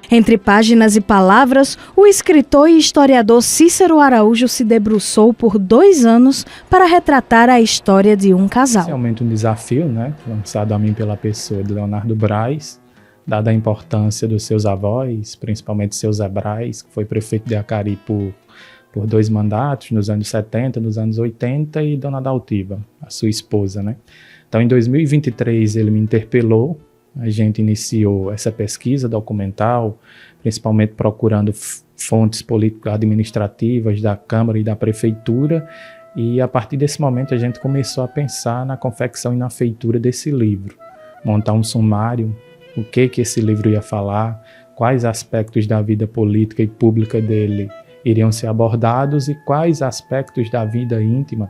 Entre páginas e palavras, o escritor e historiador Cícero Araújo se debruçou por 2 anos para retratar a história de um casal. Inicialmente um desafio, lançado a mim pela pessoa de Leonardo Braz, dada a importância dos seus avós, principalmente seu Zé Braz, que foi prefeito de Acari por 2 mandatos, nos anos 70, nos anos 80, e Dona Daltiva, a sua esposa, Então, em 2023, ele me interpelou. A gente iniciou essa pesquisa documental, principalmente procurando fontes político-administrativas da Câmara e da Prefeitura, e a partir desse momento a gente começou a pensar na confecção e na feitura desse livro, montar um sumário, o que esse livro ia falar, quais aspectos da vida política e pública dele iriam ser abordados e quais aspectos da vida íntima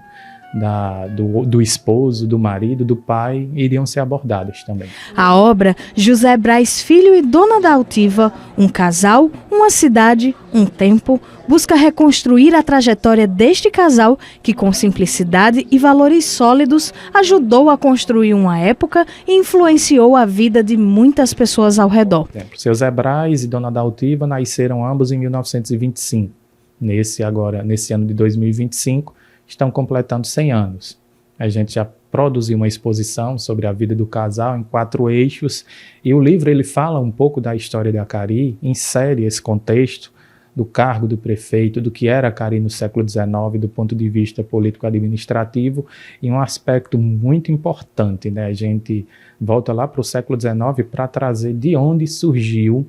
do esposo, do marido, do pai, iriam ser abordados também. A obra José Braz Filho e Dona Daltiva, um casal, uma cidade, um tempo, busca reconstruir a trajetória deste casal que, com simplicidade e valores sólidos, ajudou a construir uma época e influenciou a vida de muitas pessoas ao redor. Seu Zé Braz e Dona Daltiva nasceram ambos em 1925. Nesse ano de 2025, estão completando 100 anos. A gente já produziu uma exposição sobre a vida do casal em 4 eixos, e o livro ele fala um pouco da história de Acari, insere esse contexto do cargo do prefeito, do que era Acari no século XIX, do ponto de vista político-administrativo, e um aspecto muito importante, A gente volta lá para o século XIX para trazer de onde surgiu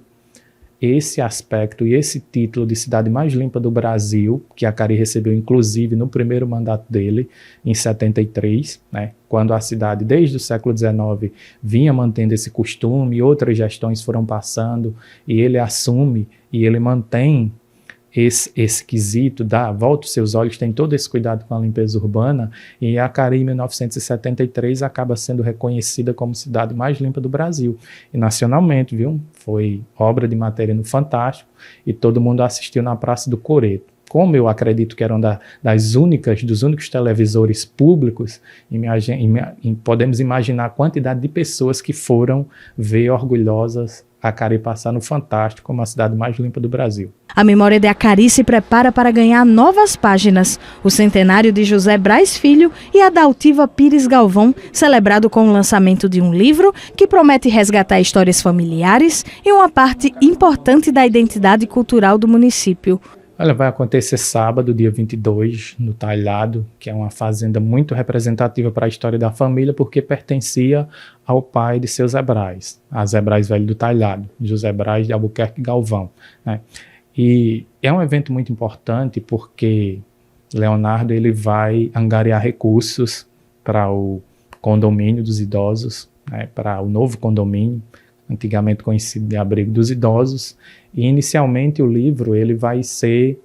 esse aspecto e esse título de cidade mais limpa do Brasil, que Acari recebeu inclusive no primeiro mandato dele, em 73, quando a cidade, desde o século XIX, vinha mantendo esse costume, outras gestões foram passando, e ele assume e ele mantém esse quesito, volta os seus olhos, tem todo esse cuidado com a limpeza urbana, e Acari, em 1973, acaba sendo reconhecida como cidade mais limpa do Brasil. E nacionalmente, foi obra de matéria no Fantástico, e todo mundo assistiu na Praça do Coreto. Como eu acredito que era uma dos únicos televisores públicos, podemos imaginar a quantidade de pessoas que foram ver orgulhosas Acari passar no Fantástico como a cidade mais limpa do Brasil. A memória de Acari se prepara para ganhar novas páginas. O centenário de José Braz Filho e a Daltiva Pires Galvão, celebrado com o lançamento de um livro que promete resgatar histórias familiares e uma parte importante da identidade cultural do município. Vai acontecer sábado, dia 22, no Talhado, que é uma fazenda muito representativa para a história da família, porque pertencia ao pai de seu Zé Braz, a Zé Braz Velho do Talhado, José Braz de Albuquerque Galvão. E é um evento muito importante porque Leonardo ele vai angariar recursos para o condomínio dos idosos, para o novo condomínio, antigamente conhecido de Abrigo dos Idosos, e inicialmente o livro ele vai ser,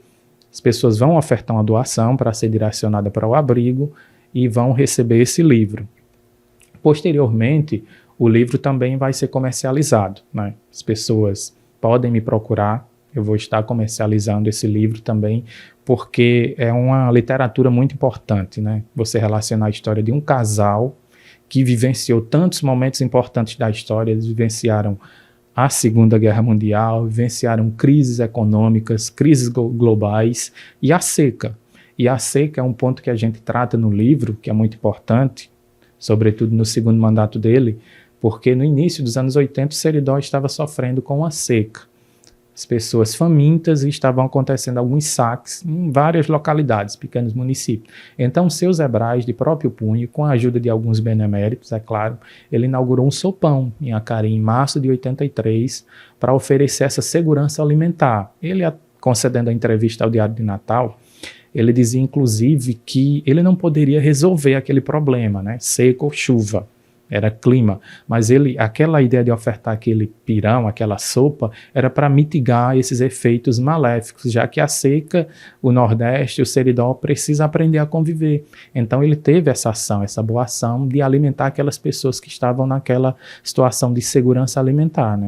as pessoas vão ofertar uma doação para ser direcionada para o abrigo e vão receber esse livro. Posteriormente, o livro também vai ser comercializado, As pessoas podem me procurar, eu vou estar comercializando esse livro também, porque é uma literatura muito importante, Você relacionar a história de um casal que vivenciou tantos momentos importantes da história. Eles vivenciaram a Segunda Guerra Mundial, vivenciaram crises econômicas, crises globais e a seca. E a seca é um ponto que a gente trata no livro, que é muito importante, sobretudo no segundo mandato dele, porque no início dos anos 80 o Seridó estava sofrendo com a seca. As pessoas famintas, e estavam acontecendo alguns saques em várias localidades, pequenos municípios. Então, seu Zé Braz, de próprio punho, com a ajuda de alguns beneméritos, é claro, ele inaugurou um sopão em Acari em março de 83 para oferecer essa segurança alimentar. Ele, concedendo a entrevista ao Diário de Natal, ele dizia, inclusive, que ele não poderia resolver aquele problema, seca ou chuva. Era clima, mas aquela ideia de ofertar aquele pirão, aquela sopa, era para mitigar esses efeitos maléficos, já que a seca, o Nordeste, o Seridó precisa aprender a conviver. Então ele teve essa ação, essa boa ação de alimentar aquelas pessoas que estavam naquela situação de segurança alimentar,